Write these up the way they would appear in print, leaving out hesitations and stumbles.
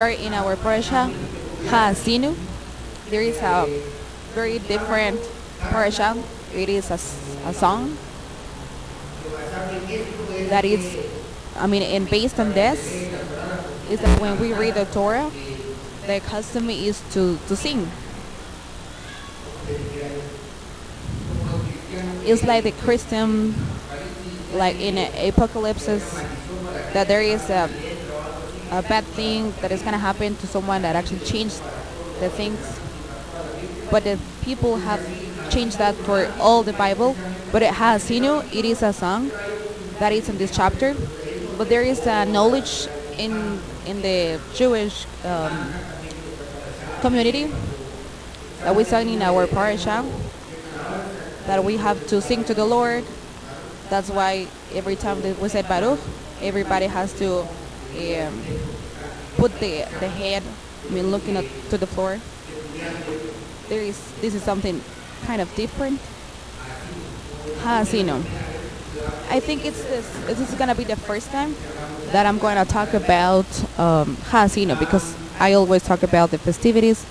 are in our parasha Haazinu. There is a very different parasha. It is a song that is, and based on this, is that when we read the Torah, the custom is to sing. It's like the Christian, like in apocalypses, that there is a bad thing that is going to happen to someone that actually changed the things. But the people have changed that for all the Bible. But it has, it is a song that is in this chapter. But there is a knowledge in the Jewish community that we sing in our parasha that we have to sing to the Lord. That's why every time that we said Baruch, everybody has to put the head, looking up to the floor. This is something kind of different. Haazinu. I think this is gonna be the first time that I'm going to talk about Haazinu, because I always talk about the festivities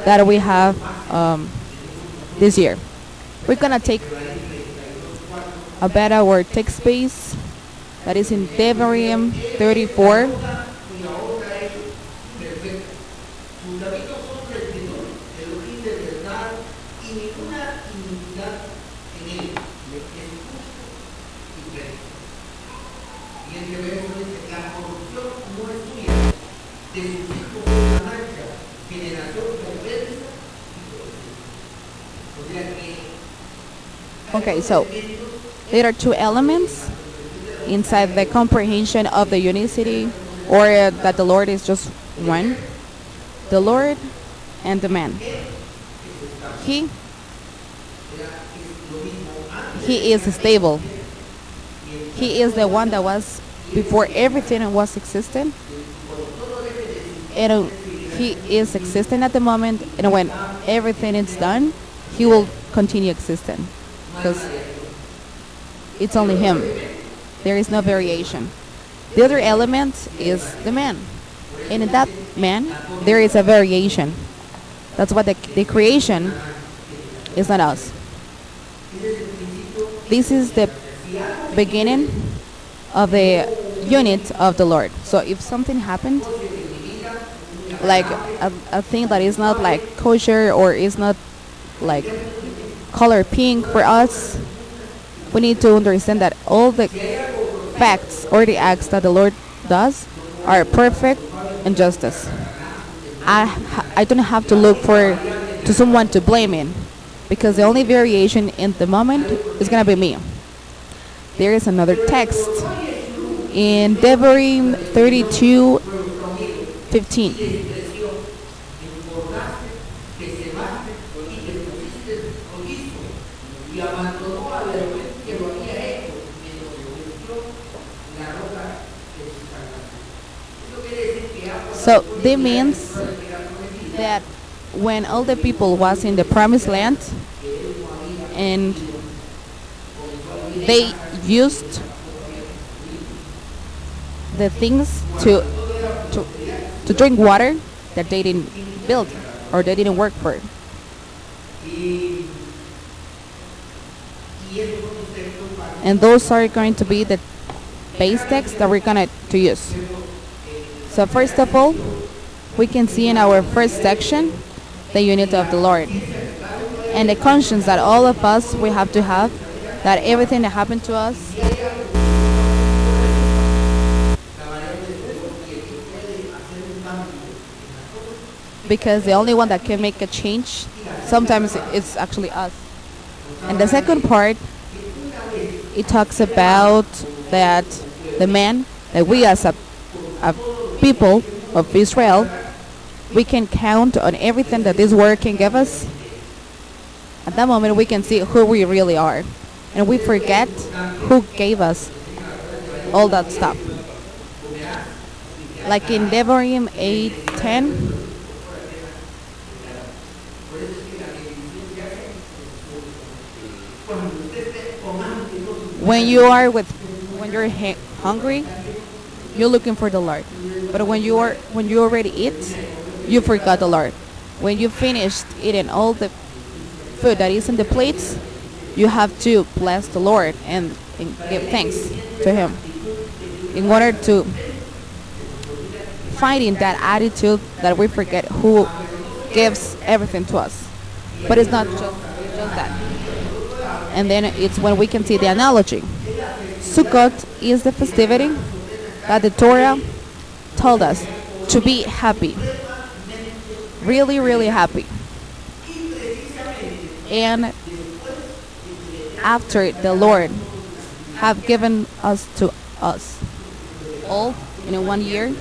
that we have this year. We're gonna take a better our text space that is in Devarim 34. Okay, so there are two elements inside the comprehension of the unicity, or that the Lord is just one. The Lord and the man. He is stable. He is the one that was before everything was existent. And he is existing at the moment, and when everything is done, he will continue existing, because it's only him. There is no variation. The other element is the man. And in that man, there is a variation. That's what the creation is not us. This is the beginning of the unit of the Lord. So if something happened, like a thing that is not like kosher or is not like color pink for us, we need to understand that all the facts or the acts that the Lord does are perfect and justice. I don't have to look to someone to blame in, because the only variation in the moment is gonna be me. There is another text in Devarim 32:15. So that means that when all the people was in the promised land and they used the things to drink water that they didn't build or they didn't work for. And those are going to be the base text that we're going to use. So first of all, we can see in our first section the unity of the Lord and the conscience that all of us we have to have, that everything that happened to us because the only one that can make a change sometimes it's actually us. And the second part, it talks about that the man, that we as a people of Israel, we can count on everything that this word can give us. At that moment we can see who we really are, and we forget who gave us all that stuff. Like in Devarim 8:10, when you're hungry, You're looking for the Lord. But when you already eat, you forgot the Lord. When you finished eating all the food that is in the plates, you have to bless the Lord and give thanks to Him in order to fighting that attitude that we forget who gives everything to us. But it's not just that. And then it's when we can see the analogy. Sukkot is the festivity that the Torah told us to be happy. Really, really happy. And after the Lord have given us to us all in 1 year,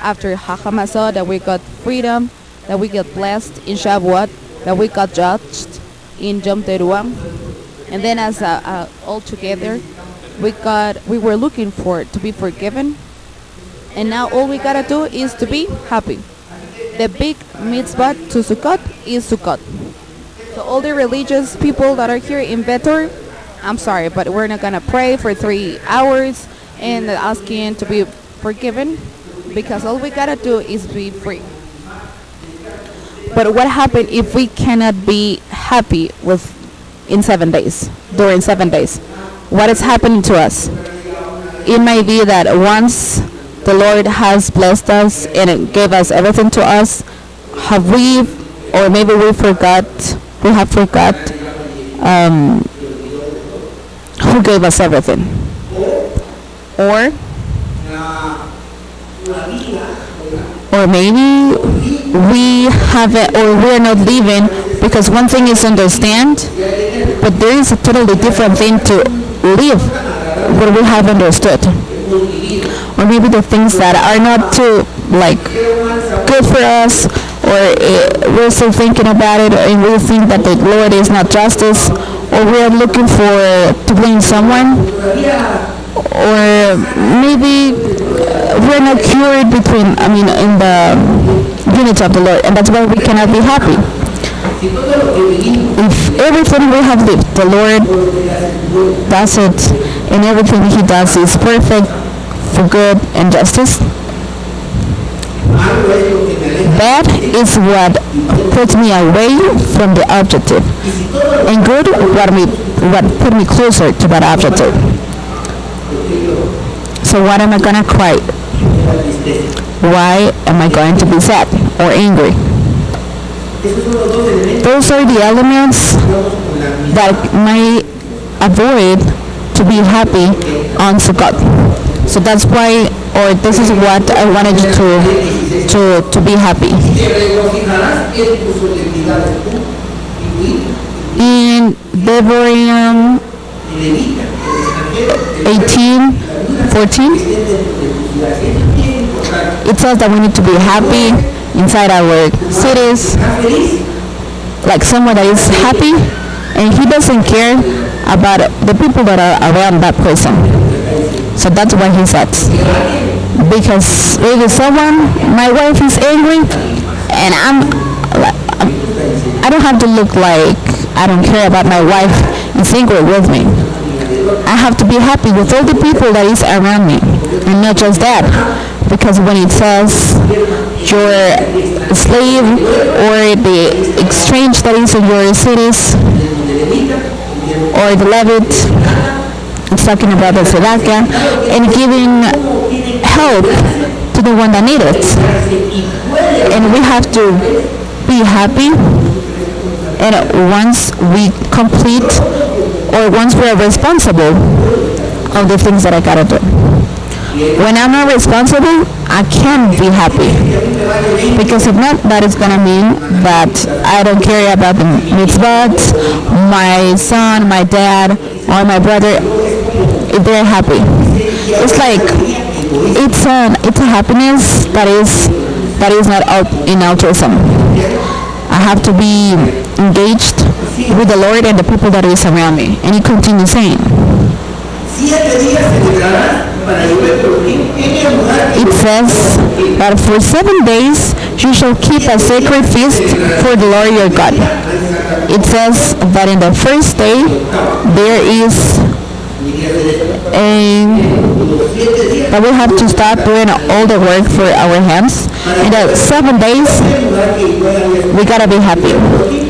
after Hachamatzah, that we got freedom, that we get blessed in Shavuot, that we got judged in Yom Teruah, and then as all together, we were looking for to be forgiven, and now all we gotta do is to be happy. The big mitzvah to Sukkot is Sukkot. So all the religious people that are here in Betor, I'm sorry, but we're not gonna pray for 3 hours and asking to be forgiven, because all we gotta do is be free. But what happens if we cannot be happy in 7 days, during 7 days? What is happening to us? It may be that once the Lord has blessed us and gave us everything to us, or maybe we have forgot who gave us everything. Or maybe we haven't, or we're not living, because one thing is understand, but there is a totally different thing to live what we have understood. Or maybe the things that are not too good for us, or we're still thinking about it, and we think that the Lord is not justice, or we are looking to blame someone, or maybe we're not cured in the unity of the Lord, and that's why we cannot be happy. If everything we have lived, the Lord does it, and everything He does is perfect for good and justice, bad is what puts me away from the objective, and good what put me closer to that objective. So what am I gonna cry? Why am I going to be sad or angry? Those are the elements that might avoid to be happy on Sukkot. So that's why, or this is what I wanted you to be happy. In Devarim 18:14, it says that we need to be happy inside our cities, like someone that is happy, and he doesn't care about the people that are around that person. So that's what he says. Because if someone, my wife is angry, and I don't have to look like I don't care about my wife is angry with me. I have to be happy with all the people that is around me, and not just that. Because when it says your slave or the exchange that is in your cities, or the Levite, it's talking about the tzedakah, and giving help to the one that needs it. And we have to be happy, and once we complete, or once we are responsible of the things that I gotta do. When I'm not responsible, I can't be happy. Because if not, that is gonna mean that I don't care about the mitzvot, my son, my dad, or my brother, if they're happy. It's like, it's a happiness that is not in altruism. I have to be engaged with the Lord and the people that is around me. And he continues saying, it says that for 7 days you shall keep a sacred feast for the Lord your God. It says that in the first day there is a that we have to stop doing all the work for our hands. In the 7 days, we gotta be happy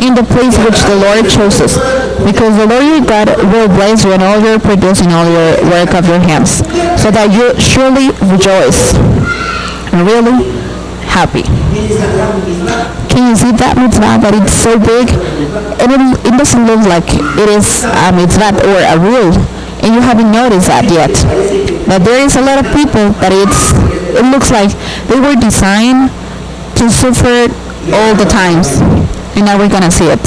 in the place which the Lord chooses, because the Lord your God will bless you in all your producing, all your work of your hands, so that you surely rejoice and really happy. Can you see that mitzvah, that it's so big and it doesn't look like it is a mitzvah or a rule, and you haven't noticed that yet? But there is a lot of people that it looks like they were designed to suffer all the times, and now we're gonna see it.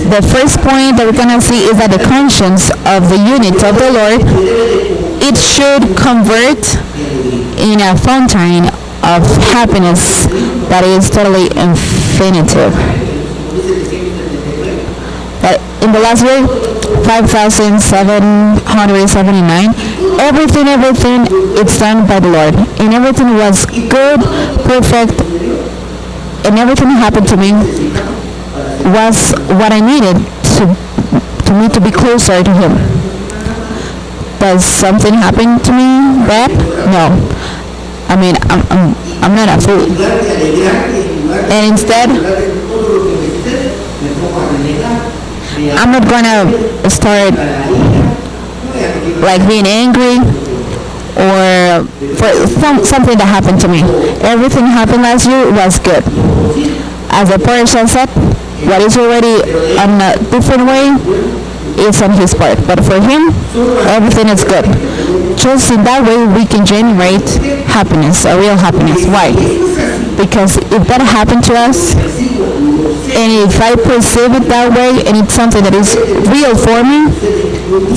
The first point that we're gonna see is that the conscience of the unit of the Lord, it should convert in a fountain of happiness that is totally infinitive. That in the last year, 5,779, everything, it's done by the Lord, and everything was good, perfect, and everything that happened to me was what I needed to be closer to Him. Does something happen to me bad? No. I mean, I'm not a fool. And instead, I'm not gonna start like being angry or for something that happened to me. Everything happened last year was good. As the Parsha said, what is already on a different way is on His part, but for Him, everything is good. Just in that way, we can generate happiness, a real happiness. Why? Because if that happened to us, and if I perceive it that way, and it's something that is real for me,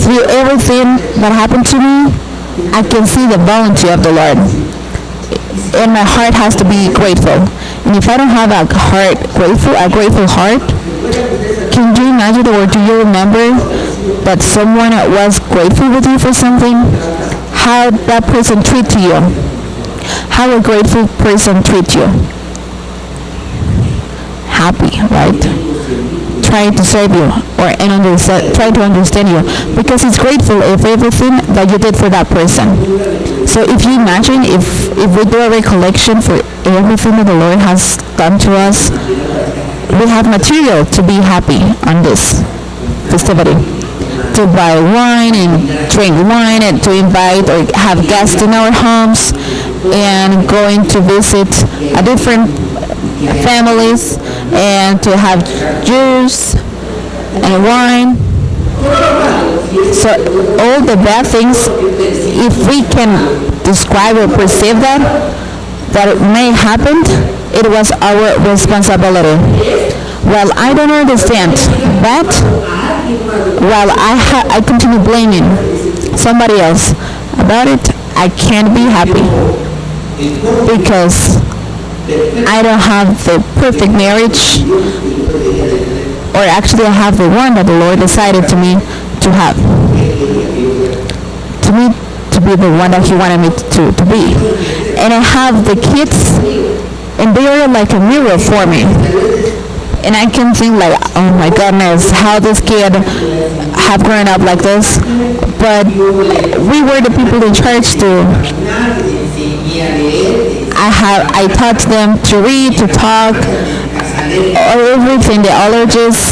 through everything that happened to me, I can see the bounty of the Lord, and my heart has to be grateful. And if I don't have a grateful heart, can you imagine, or do you remember that someone was grateful with you for something? How that person treat you? How a grateful person treat you? Happy, right? Trying to serve you trying to understand you, because he's grateful of everything that you did for that person. So if you imagine, if we do a recollection for everything that the Lord has done to us, we have material to be happy on this festivity. To buy wine and drink wine, and to invite or have guests in our homes, and going to visit a different families, and to have juice and wine. So all the bad things, if we can describe or perceive that it may happen, it was our responsibility. Well, I don't understand, but while I continue blaming somebody else about it, I can't be happy, because I don't have the perfect marriage, or actually I have the one that the Lord decided to me to have, to be the one that He wanted me to be. And I have the kids, and they are like a mirror for me. And I can think like, oh my goodness, how this kid have grown up like this. But we were the people in church too. I taught them to read, to talk, everything, the allergies,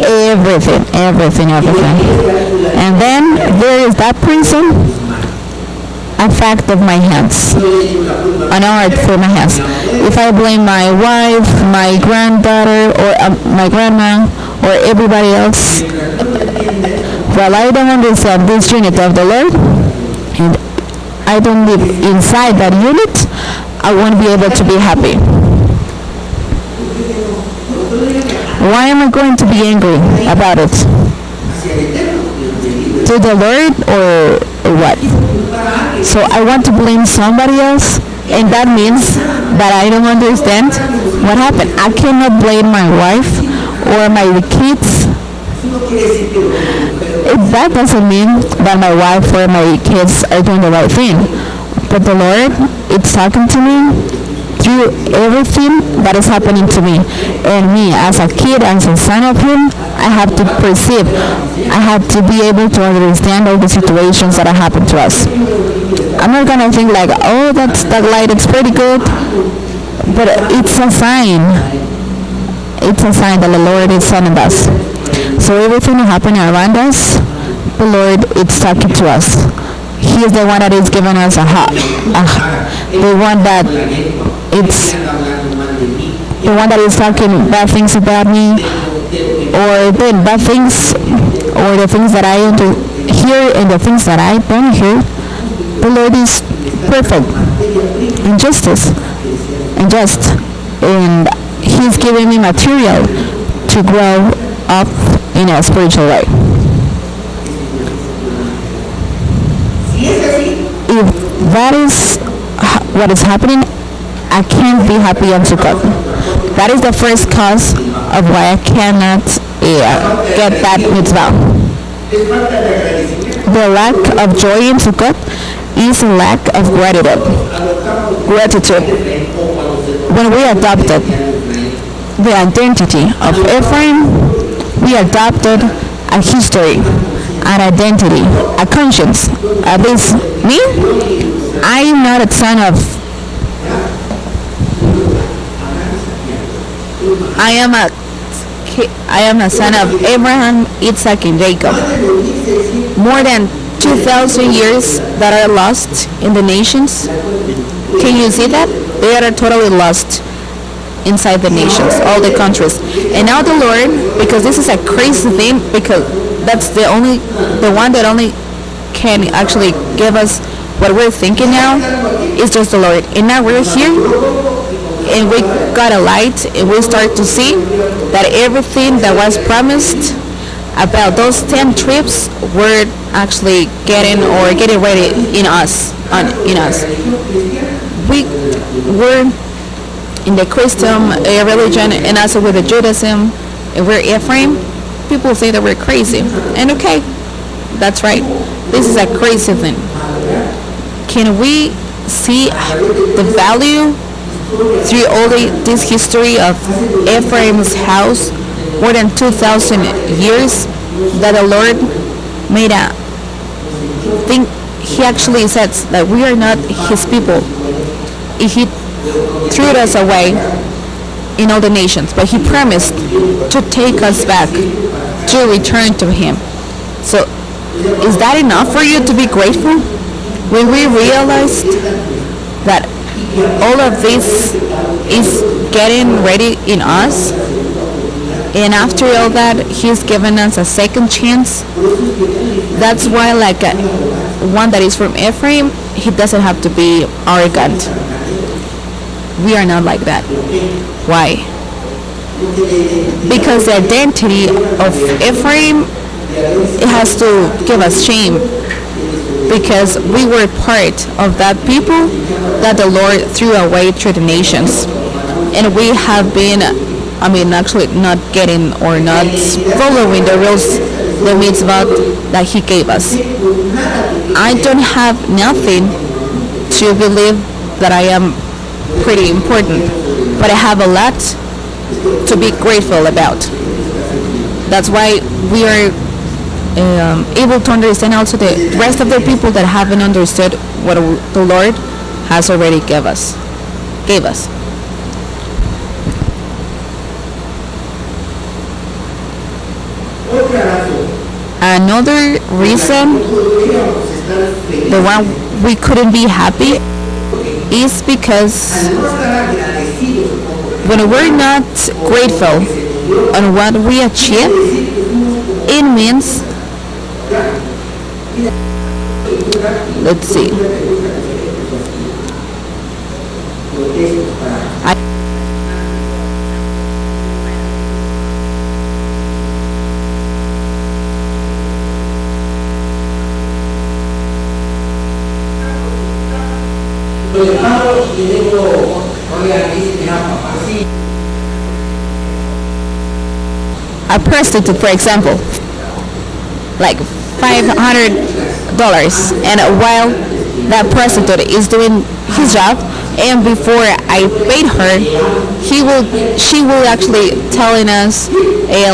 everything. And then there is that person, a fact of my hands, an art for my hands. If I blame my wife, my granddaughter, or my grandma, or everybody else, well, I don't understand this unit of the Lord, and I don't live inside that unit, I won't be able to be happy. Why am I going to be angry about it? To the Lord, or what? So I want to blame somebody else, and that means that I don't understand what happened. I cannot blame my wife or my kids. That doesn't mean that my wife or my kids are doing the right thing. But the Lord, it's talking to me through everything that is happening to me. And me, as a kid, as a son of Him, I have to perceive, I have to be able to understand all the situations that have happened to us. I'm not gonna think like, oh, that light is pretty good, but it's a sign. It's a sign that the Lord is sending us. So everything happening around us, the Lord is talking to us. He is the one that is giving us the one that it's the one that is talking bad things about me, or the bad things, or the things that I hear and the things that I don't hear. The Lord is perfect in justice and just, and He's giving me material to grow up in a spiritual way. If that is what is happening, I can't be happy on Sukkot. That is the first cause of why I cannot get that mitzvah. The lack of joy in Sukkot is a lack of gratitude. When we adopted the identity of Ephraim, we adopted a history, an identity, a conscience. At least me, I am not a son of. I am a son of Abraham, Isaac, and Jacob. More than 2,000 years that are lost in the nations. Can you see that? They are totally lost inside the nations, all the countries. And now the Lord, because this is a crazy thing, because that's the one that only can actually give us what we're thinking now, is just the Lord. And now we're here, and we got a light, and we start to see that everything that was promised about those 10 trips were actually getting ready in us. We were in the Christian religion, and also with the Judaism, and we're Ephraim. People say that we're crazy, and okay, that's right. This is a crazy thing. Can we see the value through all this history of Ephraim's house, more than 2,000 years, that the Lord made a thing? He actually says that we are not His people. He threw us away in all the nations, but He promised to take us back, to return to Him. So is that enough for you to be grateful? When we realized that all of this is getting ready in us, and after all that, He's given us a second chance. That's why, like one that is from Ephraim, he doesn't have to be arrogant. We are not like that. Why? Because the identity of Ephraim, it has to give us shame, because we were part of that people that the Lord threw away through the nations, and we have been, actually not getting or not following the rules, the mitzvah that He gave us. I don't have nothing to believe that I am pretty important, but I have a lot to be grateful about. That's why we are able to understand also the rest of the people that haven't understood what the Lord has already gave us. Another reason, the one we couldn't be happy, is because when we're not grateful on what we achieve, it means, let's see, a prostitute, for example, like $500, and while that prostitute is doing his job, And before I paid her, she will actually telling us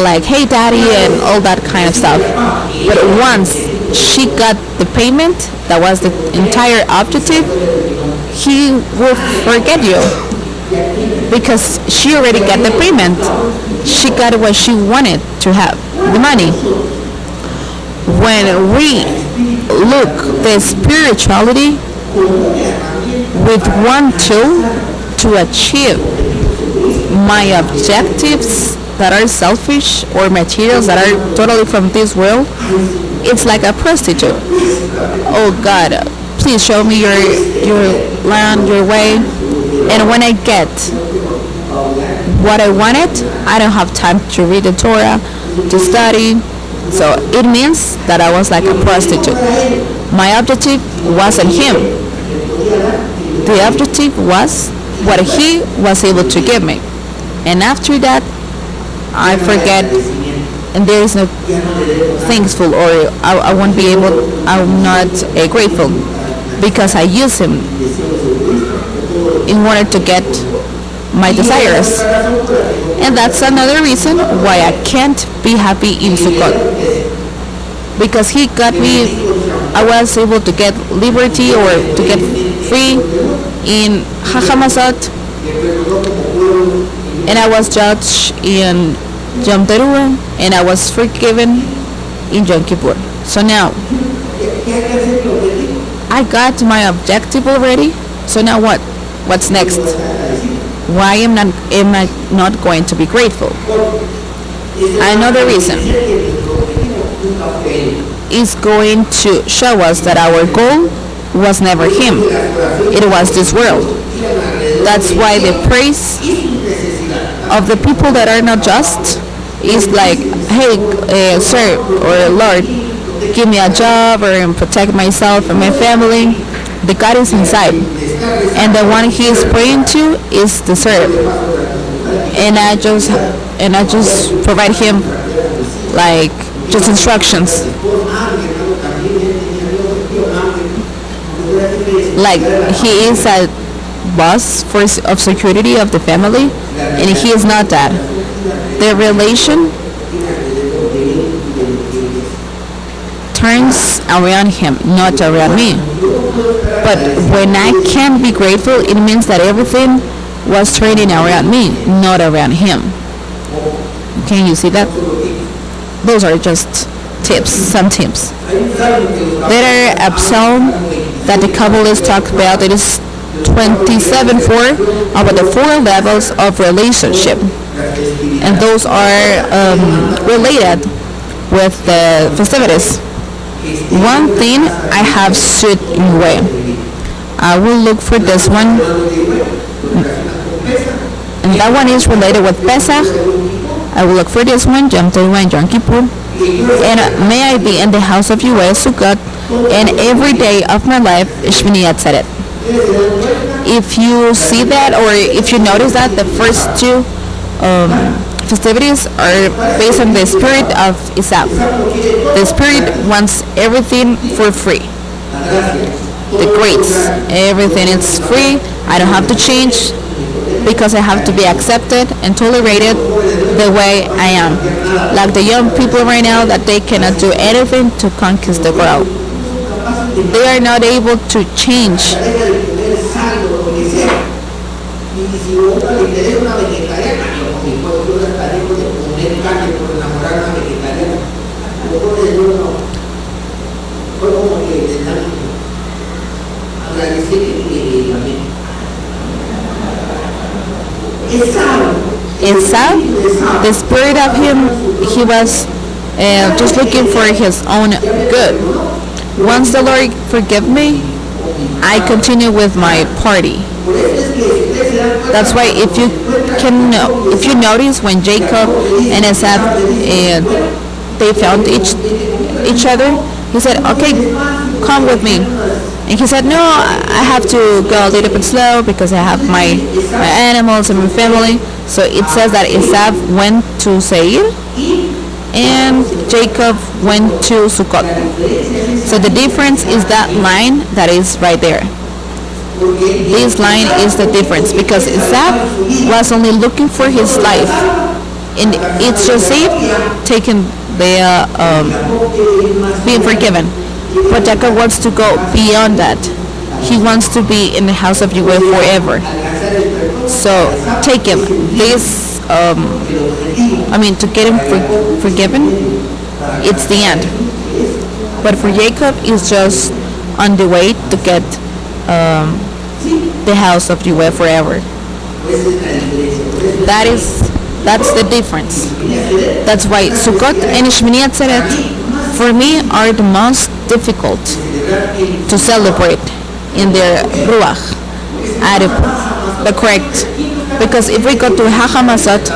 like, hey daddy, and all that kind of stuff. But once she got the payment, that was the entire objective, he will forget you because she already got the payment. She got what she wanted to have, the money. When we look the spirituality with one tool to achieve my objectives that are selfish or materials that are totally from this world, it's like a prostitute. Oh God, please show me your land, your way. And when I get what I wanted, I don't have time to read the Torah, to study. So it means that I was like a prostitute. My objective wasn't him. The objective was what he was able to give me. And after that, I forget, and there is no thankful, or I won't be able, I'm not grateful, because I use him in order to get my desires. And that's another reason why I can't be happy in Sukkot, because he got me, I was able to get liberty or to get free in Hachamasot, and I was judged in Yom Teruah, and I was forgiven in Yom Kippur. So now I got my objective already. So now what? What's next? Why am I not going to be grateful? Another reason is going to show us that our goal was never him. It was this world. That's why the praise of the people that are not just is like, hey, sir or Lord, give me a job or protect myself and my family. The God is inside, and the one he is praying to is the serve. And I just provide him like just instructions. Like he is a boss of security of the family, and he is not that. The relation turns around him, not around me. But when I can be grateful, it means that everything was turning around me, not around him. Can you see that? Those are just tips, some tips. There are a psalm that the Kabbalists talk about. It is 27:4 about the 4 levels of relationship, and those are related with the festivities. One thing I have stood in the way. I will look for this one, and that one is related with Pesach. I will look for this one, Yom Teruah and Yom Kippur. And may I be in the house of Yahweh Sukkot, and every day of my life, Shmini Atzeret. If you see that, or if you notice that, the first 2 festivities are based on the spirit of Esav. The spirit wants everything for free. The grades, everything is free. I don't have to change because I have to be accepted and tolerated the way I am. Like the young people right now, that they cannot do anything to conquest the world. They are not able to change. Esau, the spirit of him, he was just looking for his own good. Once the Lord forgive me, I continue with my party. That's why if you notice when Jacob and Esau they found each other, he said, okay, come with me. And he said, no, I have to go a little bit slow because I have my animals and my family. So it says that Esau went to Seir and Jacob went to Sukkot. So the difference is that line that is right there. This line is the difference because Isaac was only looking for his life, and it's Joseph taking the being forgiven. But Jacob wants to go beyond that. He wants to be in the house of Yahweh forever. So take him. This, to get him forgiven, it's the end. But for Jacob, it's just on the way to get the house of Yahweh forever. That's the difference. That's why Sukkot and Shmini Atzeret for me are the most difficult to celebrate in their ruach attitude, the correct. Because if we go to Hachamasot,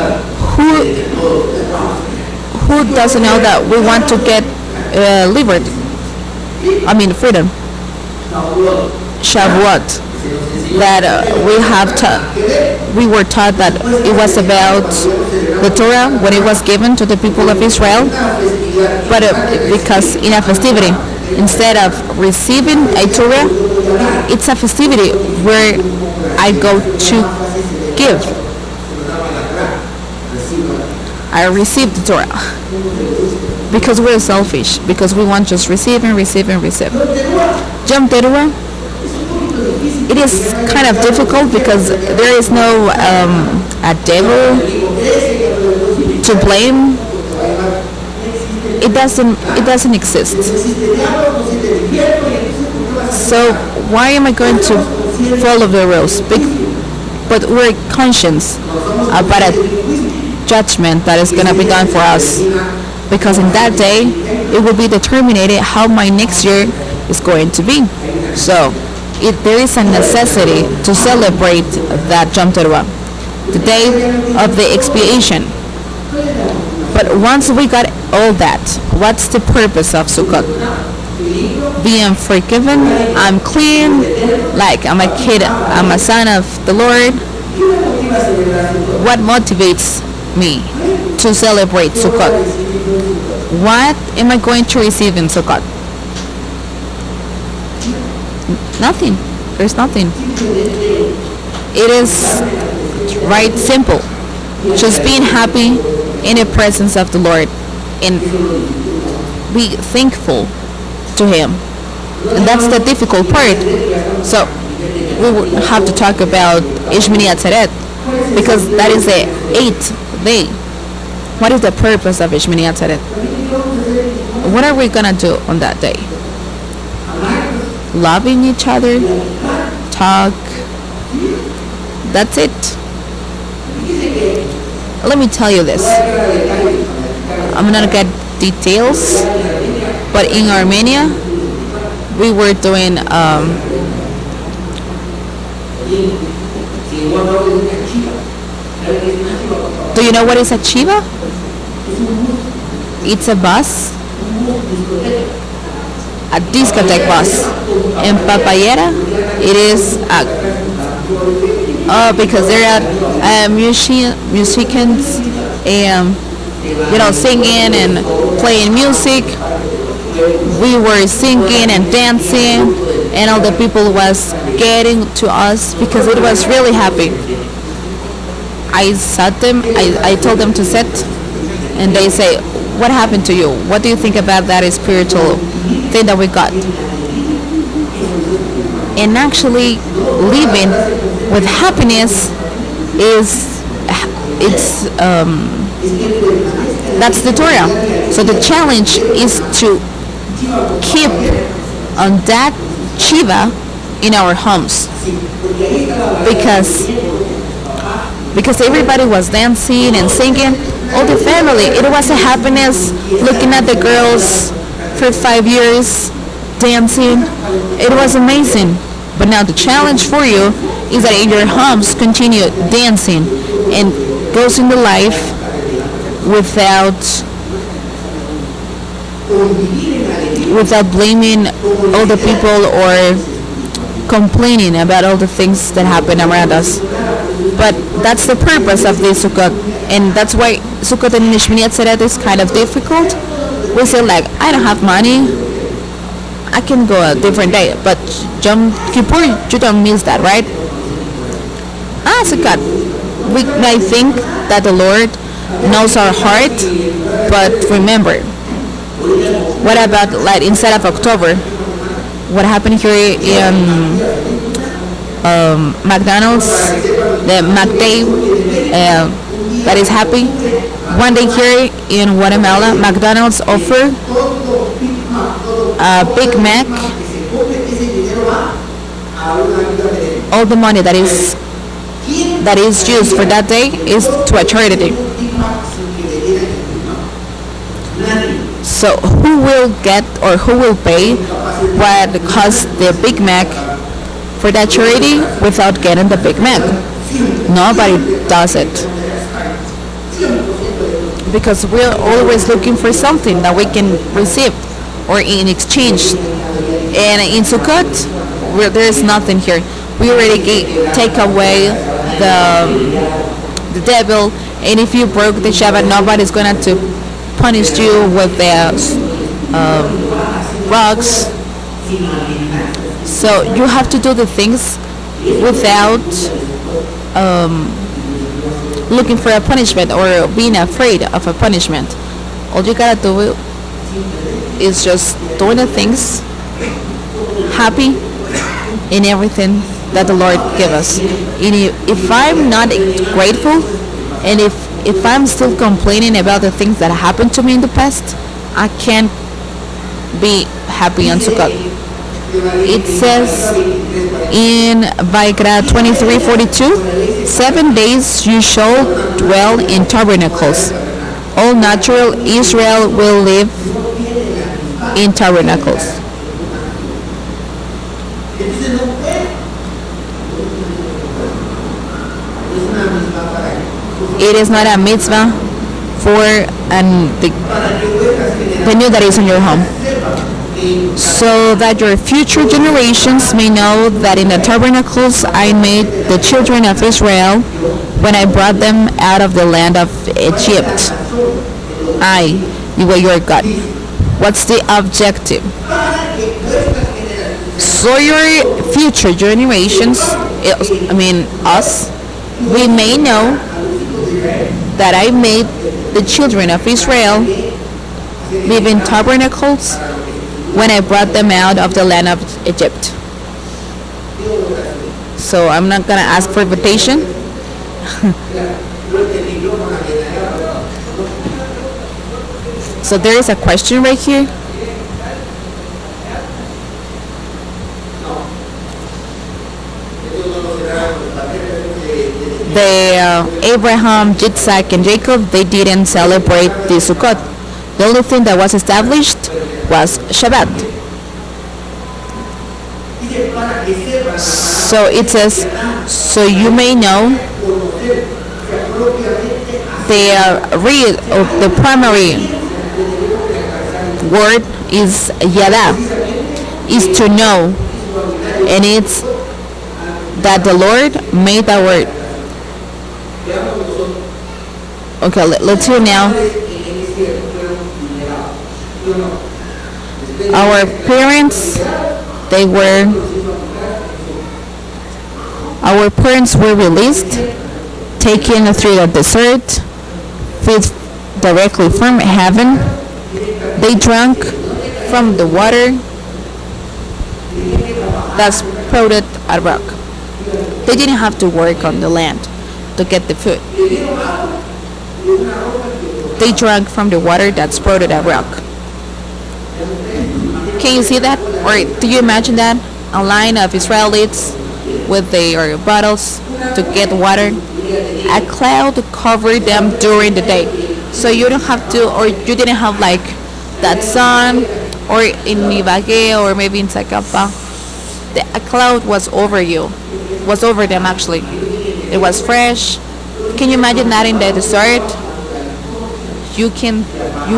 who doesn't know that we want to get liberty? Freedom. Shavuot, that we were taught that it was about the Torah when it was given to the people of Israel, but because in a festivity, instead of receiving a Torah, it's a festivity where I go to give. I receive the Torah because we're selfish, because we want just receive and receive and receive. Yom Teruah, it is kind of difficult because there is no a devil to blame. It doesn't exist. So why am I going to follow the rules? But we're conscious about a judgment that is going to be done for us, because in that day it will be determined how my next year is going to be. So there is a necessity to celebrate that Yom Teruah, the day of the expiation. But once we got all that, what's the purpose of Sukkot? Being forgiven, I'm clean, like I'm a kid, I'm a son of the Lord. What motivates me to celebrate Sukkot? What am I going to receive in Sukkot? Nothing. There's nothing. It is right simple. Just being happy in the presence of the Lord and be thankful to Him. And that's the difficult part. So we will have to talk about Shmini Atzeret, because that is the 8th day. What is the purpose of Shmini Atzeret? What are we gonna do on that day? Loving each other, talk. That's it. Let me tell you this. I'm not gonna get details, but in Armenia, we were doing do you know what is a chiva? It's a bus, a discotheque bus. In Papayera, it is because there are musicians singing and playing music. We were singing and dancing, and all the people was getting to us because it was really happy. I told them to sit, and they say, what happened to you? What do you think about that spiritual thing that we got? And actually living with happiness that's the Torah. So the challenge is to keep on that Shiva in our homes, because everybody was dancing and singing, all the family. It was a happiness looking at the girls for 5 years dancing. It was amazing. But now the challenge for you is that in your homes continue dancing and goes in the life without blaming all the people or complaining about all the things that happen around us. But that's the purpose of this Sukkot, and that's why Sukkot and Shmini Atzeret is kind of difficult. We say like, I don't have money, I can go a different day, but Yom Kippur, you don't miss that, right? Sukkot. We may think that the Lord knows our heart, but remember, what about like instead of October? What happened here in McDonald's, the McDay that is happy. One day here in Guatemala, McDonald's offer a Big Mac. All the money that is used for that day is to a charity. So who will get or who will pay what costs the Big Mac for that charity without getting the Big Mac? Nobody does it. Because we're always looking for something that we can receive or in exchange. And in Sukkot, there is nothing here. We already take away the devil, and if you broke the Shabbat, nobody's going to punish you with the rocks. So you have to do the things without looking for a punishment or being afraid of a punishment. All you gotta do is just doing the things happy in everything that the Lord give us. And if I'm not grateful, and if I'm still complaining about the things that happened to me in the past, I can't be happy on Sukkot. It says in Vayikra 23:42, 7 days you shall dwell in tabernacles. All natural Israel will live in tabernacles. It is not a mitzvah for the new that is in your home, so that your future generations may know that in the tabernacles I made the children of Israel when I brought them out of the land of Egypt. I, your God. What's the objective? So your future generations, us, we may know that I made the children of Israel live in tabernacles when I brought them out of the land of Egypt. So I'm not going to ask for invitation. So there is a question right here. Abraham, Yitzhak, and Jacob, they didn't celebrate the Sukkot. The only thing that was established was Shabbat. So it says, so you may know the primary word is yada, is to know, and it's that the Lord made our. Okay, let's hear now. Our parents, our parents were released, taken through the desert, fed directly from heaven. They drank from the water that sprouted a rock. They didn't have to work on the land to get the food. They drank from the water that sprouted a rock. Can you see that? Or do you imagine that? A line of Israelites with their bottles to get water. A cloud covered them during the day. So you don't have to, or you didn't have like that sun, or in Ibagué, or maybe in Zacapa. A cloud was over you, was over them actually. It was fresh. Can you imagine that in the desert? You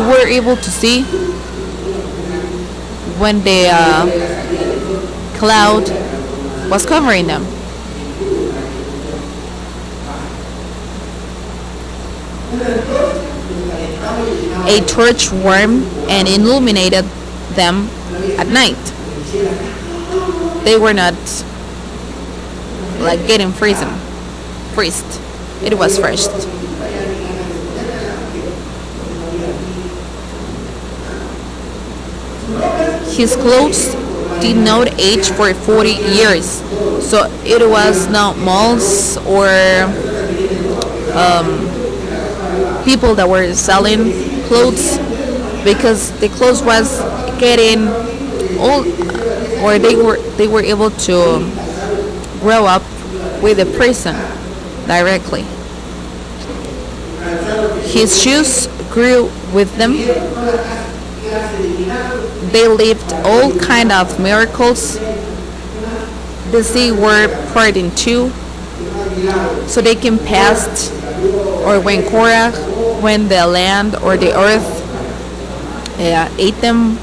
were able to see when the cloud was covering them. A torch warmed and illuminated them at night. They were not like getting frozen. Freezed. It was fresh. His clothes did not age for 40 years. So it was not malls or people that were selling clothes, because the clothes was getting old, or they were able to grow up with the person directly. His shoes grew with them. They lived all kind of miracles. The sea were parted in two, so they can pass, or when Korah, when the land or the earth ate them.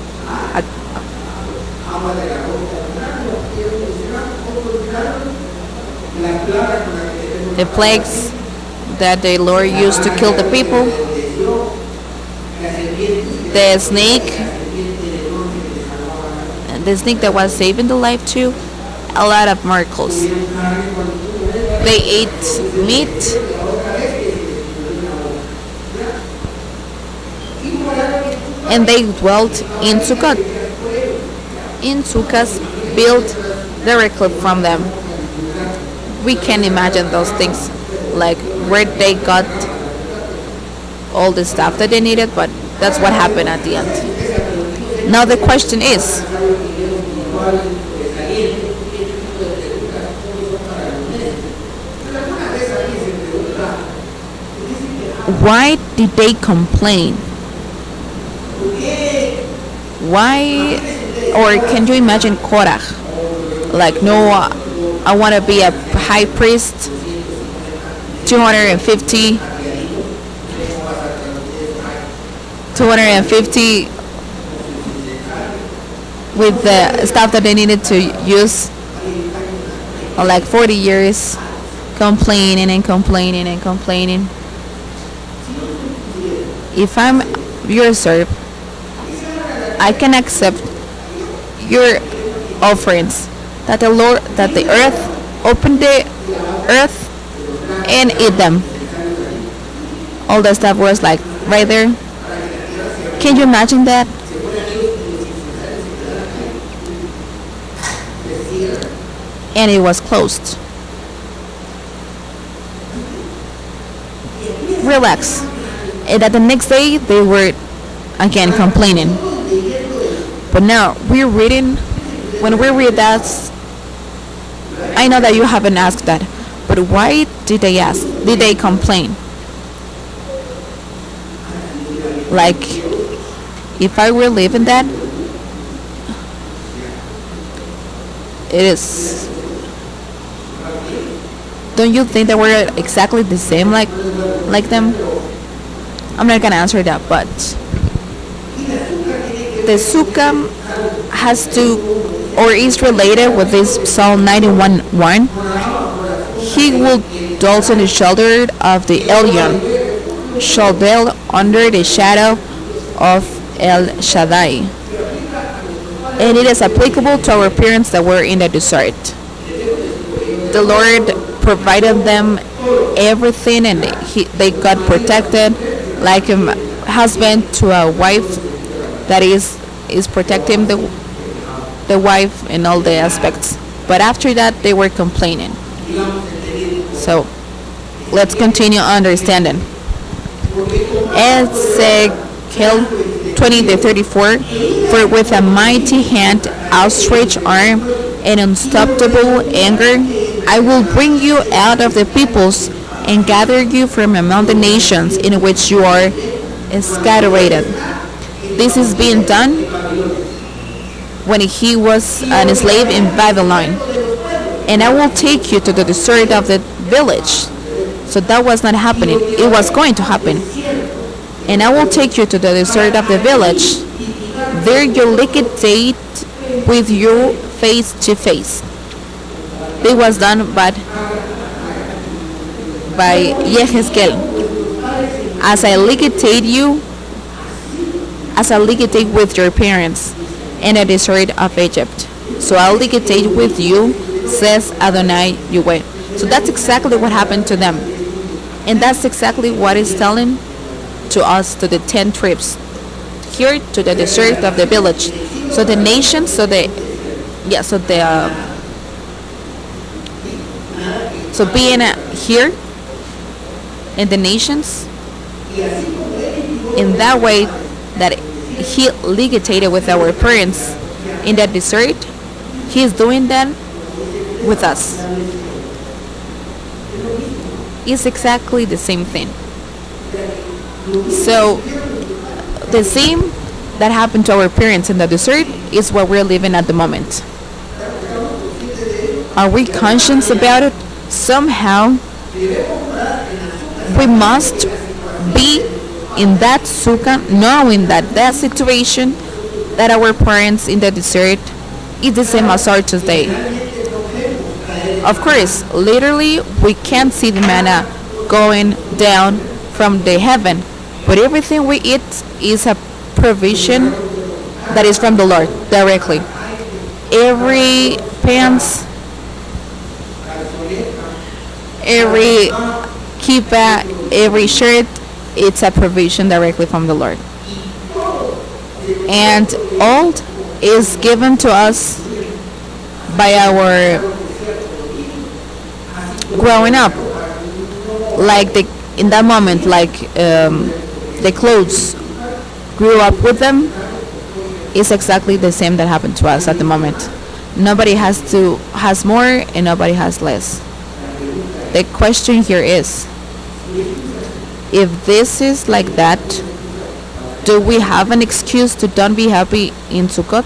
The plagues that the Lord used to kill the people. The snake that was saving the life too. A lot of miracles. They ate meat. And they dwelt in Sukkot. In Sukkahs built directly from them. We can imagine those things, like where they got all the stuff that they needed, but that's what happened at the end. Now the question is, why did they complain? Why, or can you imagine Korah? Like, no, I want to be a high priest, 250 with the stuff that they needed to use, like 40 years, complaining and complaining and complaining. If I'm your servant, I can accept your offerings, that the Lord, that the earth, open the earth and eat them. All the stuff was like right there. Can you imagine that? And it was closed. Relax. And that the next day they were again complaining. But now we're reading, when we read that, I know that you haven't asked that, but why did they ask? Did they complain? Like, if I were living that, it is. Don't you think that we're exactly the same like them? I'm not gonna answer that, but the sukkah has to, or is related with this Psalm 91:1. He will dwell on the shoulder of the Elyon, shall dwell under the shadow of El Shaddai. And it is applicable to our parents that were in the desert. The Lord provided them everything, and they got protected, like a husband to a wife that is protecting the wife in all the aspects. But after that, they were complaining. So let's continue understanding. Ezekiel 20:34, for with a mighty hand, outstretched arm, and unstoppable anger, I will bring you out of the peoples and gather you from among the nations in which you are scattered. This is being done when he was a slave in Babylon. And I will take you to the desert of the village. So that was not happening. It was going to happen. And I will take you to the desert of the village. There you liquidate with you face to face. It was done by Yehezkel. As I liquidate you, as I liquidate with your parents in the desert of Egypt. So I'll legitate with you, says Adonai Yahweh. So that's exactly what happened to them. And that's exactly what is telling to us, to the 10 tribes, here to the desert of the village. So the nations, so being here in the nations, in that way that he legated with our parents in that desert, he is doing that with us. It's exactly the same thing. So the same that happened to our parents in the desert is what we're living at the moment. Are we conscious about it? Somehow we must be in that sukkah, knowing that that situation that our parents in the desert is the same as ours today. Of course, literally we can't see the manna going down from the heaven, but everything we eat is a provision that is from the Lord directly. Every pants, every kippah, every shirt, it's a provision directly from the Lord. And all is given to us by our growing up. Like in that moment, like the clothes grew up with them, is exactly the same that happened to us at the moment. Nobody has more and nobody has less. The question here is, if this is like that, do we have an excuse to don't be happy in Sukkot?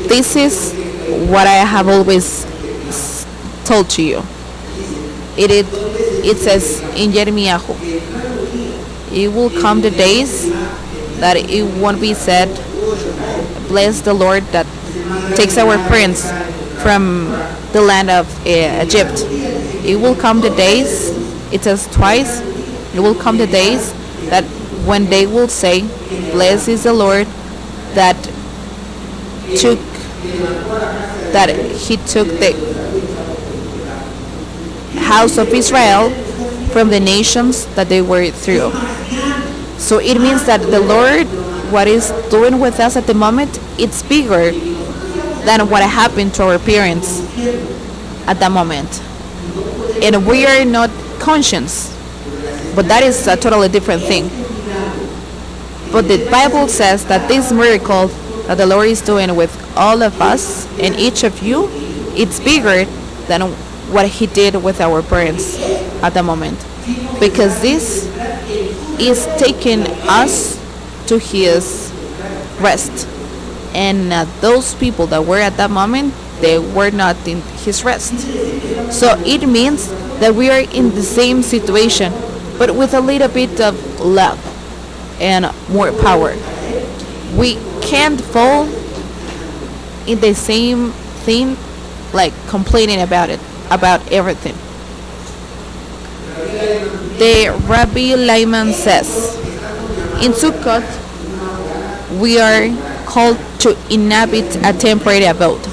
This is what I have always told to you. It says in Jeremiah, it will come the days that it won't be said, bless the Lord that takes our prince from the land of Egypt. It will come the days, it says twice, it will come the days that when they will say, blessed is the Lord that he took the house of Israel from the nations that they were through. So it means that the Lord, what is doing with us at the moment, it's bigger than what happened to our parents at that moment. And we are not conscious, but that is a totally different thing. But the Bible says that this miracle that the Lord is doing with all of us and each of you, it's bigger than what he did with our parents at the moment, because this is taking us to his rest, and those people that were at that moment, they were not in his rest. So it means that we are in the same situation, but with a little bit of love and more power. We can't fall in the same thing, like complaining about it, about everything. The Rabbi Lyman says, in Sukkot, we are called to inhabit a temporary abode.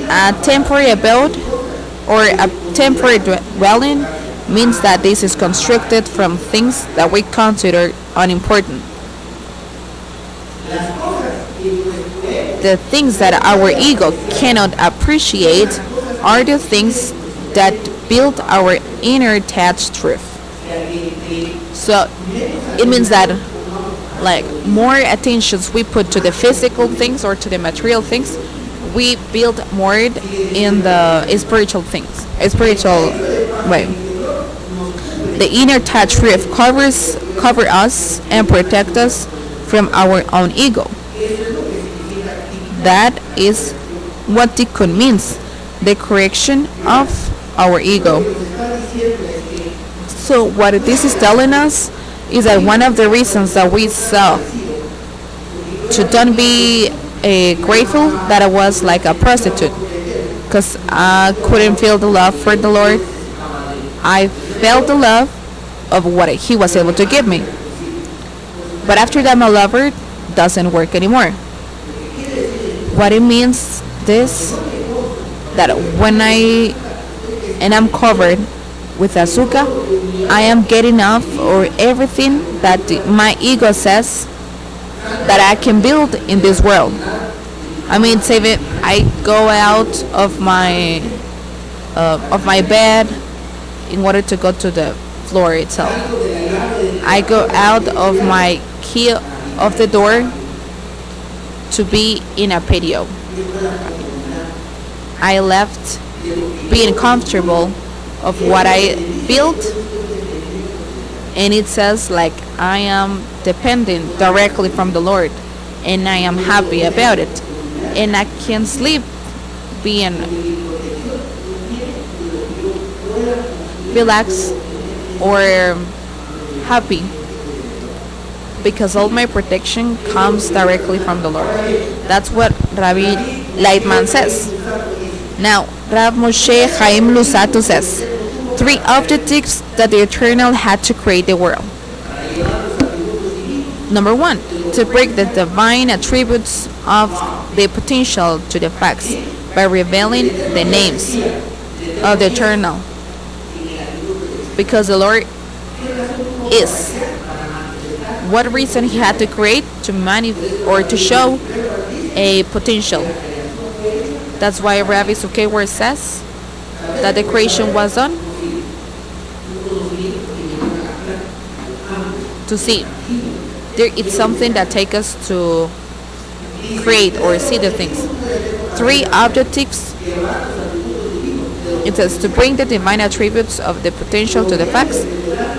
A temporary abode or a temporary dwelling means that this is constructed from things that we consider unimportant. The things that our ego cannot appreciate are the things that build our inner attached truth. So it means that like more attentions we put to the physical things or to the material things, we build more in the spiritual things, a spiritual way. The inner touch truth cover us and protect us from our own ego. That is what tikkun means, the correction of our ego. So what this is telling us is that one of the reasons that we saw to don't be grateful that I was like a prostitute, because I couldn't feel the love for the Lord. I felt the love, of what he was able to give me. But after that, my lover doesn't work anymore. What it means this, that when I'm covered with azúcar, I am getting off or everything that my ego says that I can build in this world. I mean, save it. I go out of my bed in order to go to the floor itself. I go out of my key of the door to be in a patio. I left being comfortable of what I built, and it says like I am dependent directly from the Lord, and I am happy about it, and I can sleep being relaxed or happy because all my protection comes directly from the Lord. That's what Rabbi Lightman says. Now, Rav Moshe Chaim Lusato says, 3 objectives that the Eternal had to create the world. Number 1, to break the divine attributes of the potential to the facts by revealing the names of the Eternal. Because the Lord is. What reason he had to create? To or to show a potential. That's why Rabbi Sukewer says that the creation was done to see. It's something that takes us to create or see the things. 3 objectives. It says to bring the divine attributes of the potential to the facts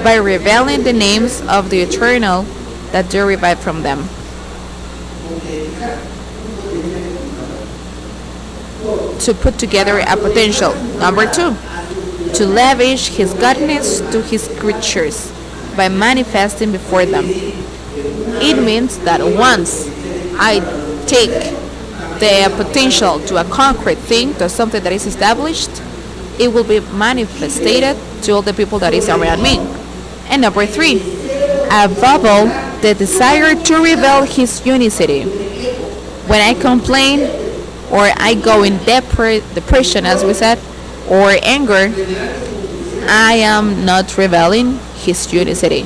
by revealing the names of the Eternal that derive from them. To put together a potential. Number 2, to lavish his goodness to his creatures by manifesting before them. It means that once I take the potential to a concrete thing, to something that is established, it will be manifested to all the people that is around me. And number 3, above all, the desire to reveal his unicity. When I complain or I go in depression, as we said, or anger, I am not revealing his unicity,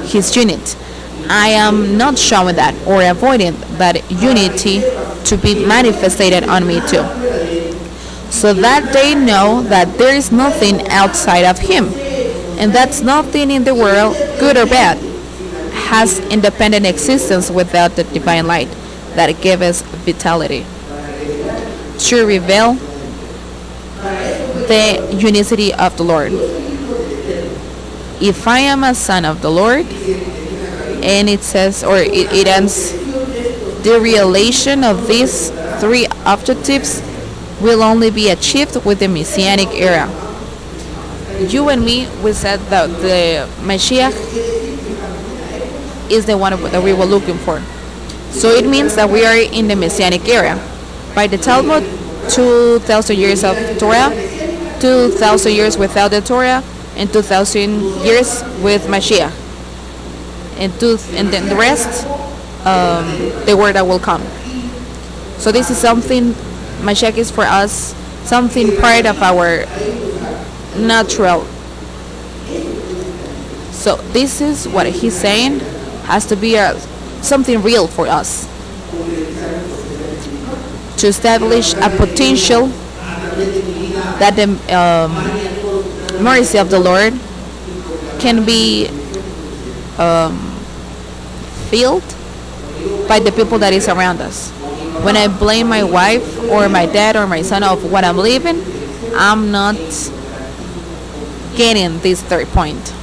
his unit. I am not showing that or avoiding that unity to be manifested on me too. So that they know that there is nothing outside of him, and that's nothing in the world, good or bad, has independent existence without the divine light that gives us vitality. To reveal the unicity of the Lord. If I am a son of the Lord, and it says, or it ends, the realization of these 3 objectives will only be achieved with the Messianic era. You and me, we said that the Mashiach is the one that we were looking for. So it means that we are in the Messianic era. By the Talmud, 2,000 years of Torah, 2,000 years without the Torah, and 2,000 years with Mashiach. And then the rest, the word that will come. So this is something, Mashiach is for us, something part of our natural. So this is what he's saying, has to be something real for us. To establish a potential that the mercy of the Lord can be filled by the people that is around us. When I blame my wife or my dad or my son of what I'm living, I'm not getting this 3rd point.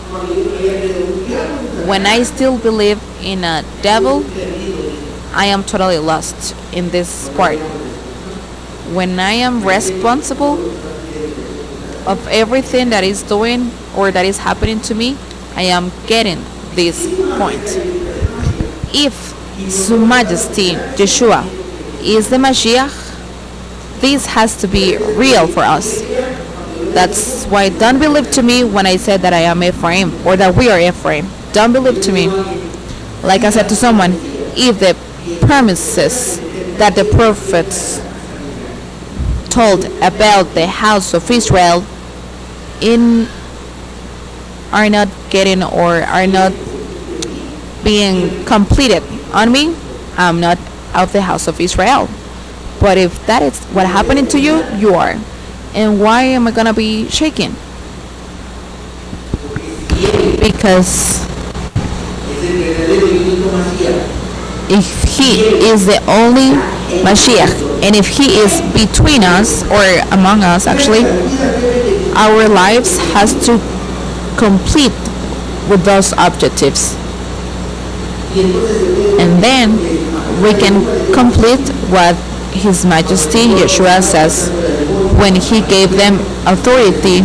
When I still believe in a devil, I am totally lost in this part. When I am responsible of everything that is doing or that is happening to me, I am getting this point. If His Majesty Yeshua is the Mashiach, this has to be real for us. That's why don't believe to me when I said that I am Ephraim or that we are Ephraim. Don't believe to me. Like I said to someone, if the promises that the prophets told about the house of Israel in are not getting or are not being completed on me, I'm not of the house of Israel. But if that is what happening to you, you are. And why am I gonna be shaking? Because if he is the only Mashiach, and if he is between us or among us, actually, our lives has to complete with those objectives, and then we can complete what His Majesty Yeshua says when He gave them authority.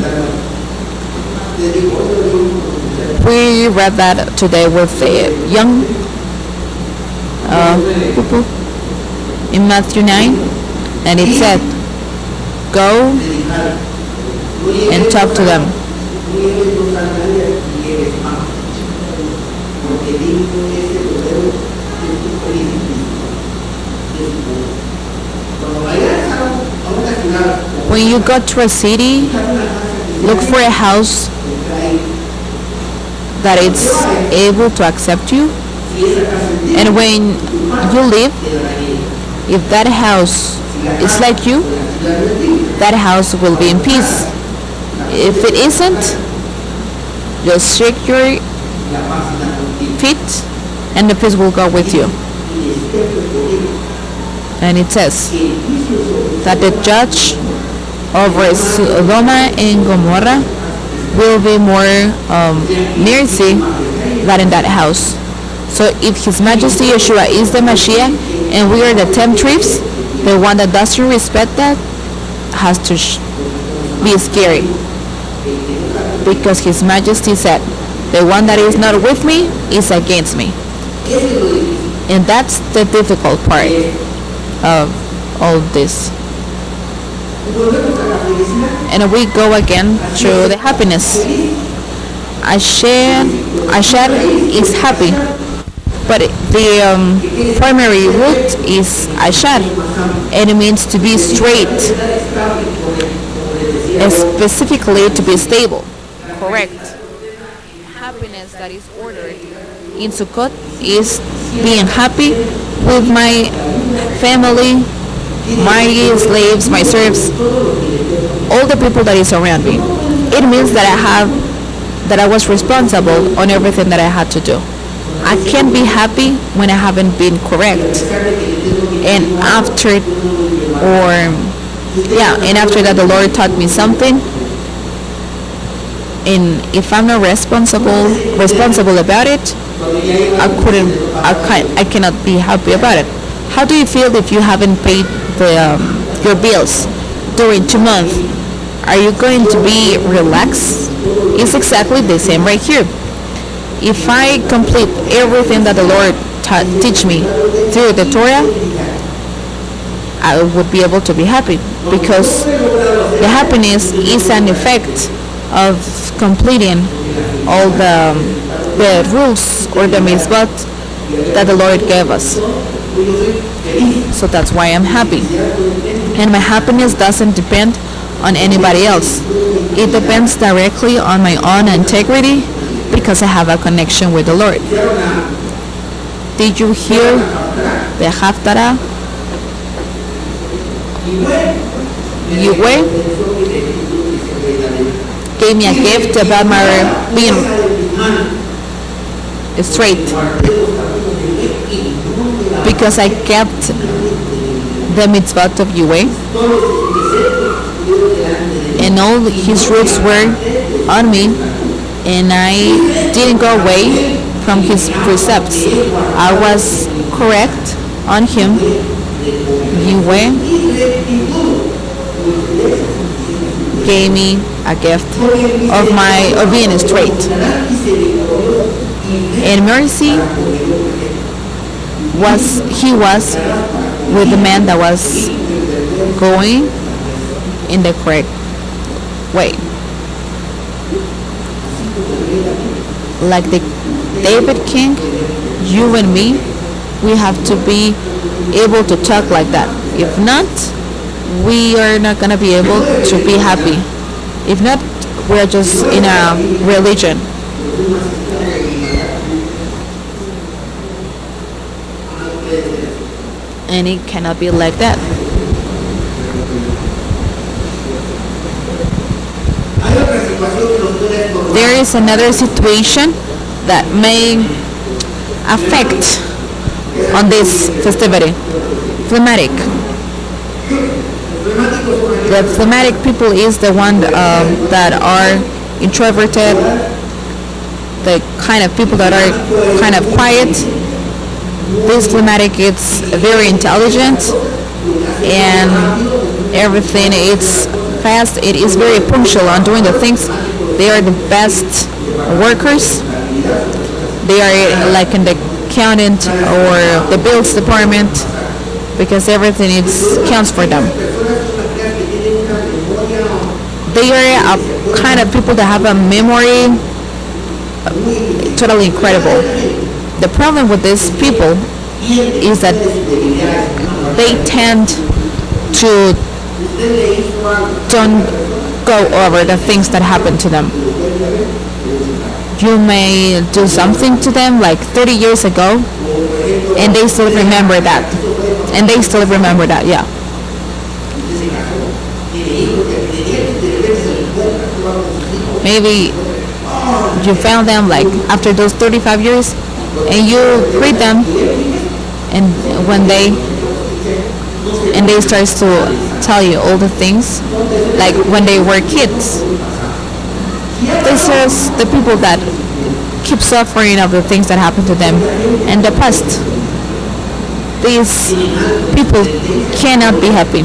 We read that today with the young people in Matthew 9, and it said, go and talk to them. When you go to a city, look for a house that is able to accept you. And when you leave, if that house is like you, that house will be in peace. If it isn't, just shake your feet and the peace will go with you. And it says that the judge over Sodom and Gomorrah will be more mercy than in that house. So if His Majesty Yeshua is the Mashiach and we are the 10 tribes, the one that doesn't respect that has to be scary. Because His Majesty said, the one that is not with me is against me. And that's the difficult part of all this. And we go again through the happiness. Asher is happy, but the primary root is Asher, and it means to be straight, and specifically to be stable, correct. Happiness that is ordered in Sukkot is being happy with my family, my slaves, my serfs, all the people that is around me. It means that I was responsible on everything that I had to do. I can't be happy when I haven't been correct. And after that the Lord taught me something, and if I'm not responsible about it, I cannot be happy about it. How do you feel if you haven't paid your bills during 2 months? Are you going to be relaxed? It's exactly the same right here. If I complete everything that the Lord teach me through the Torah, I would be able to be happy, because the happiness is an effect of completing all the rules or the mitzvot that the Lord gave us. So that's why I'm happy. And my happiness doesn't depend on anybody else. It depends directly on my own integrity, because I have a connection with the Lord. Did you hear the Haftarah? Yahweh gave me a gift about my being straight, because I kept the mitzvot of Yahweh, and all His rules were on me, and I didn't go away from His precepts. I was correct on Him. Yahweh gave me a gift of being straight. And mercy was with the man that was going in the correct way. Like the David King, you and me, we have to be able to talk like that. If not, we are not gonna be able to be happy. If not, we are just in a religion. And it cannot be like that. There is another situation that may affect on this festivity. Phlegmatic. The phlegmatic people is the one that are introverted, the kind of people that are kind of quiet. This phlegmatic is very intelligent and everything is fast. It is very punctual on doing the things. They are the best workers. They are like in the accountant or the bills department because everything is counts for them. They are a kind of people that have a memory totally incredible. The problem with these people is that they tend to don't go over the things that happen to them. You may do something to them like 30 years ago and they still remember that. And they still remember that, yeah. Maybe you found them like after those 35 years and you greet them and when they start to tell you all the things like when they were kids. This is the people that keep suffering of the things that happened to them in the past. These people cannot be happy.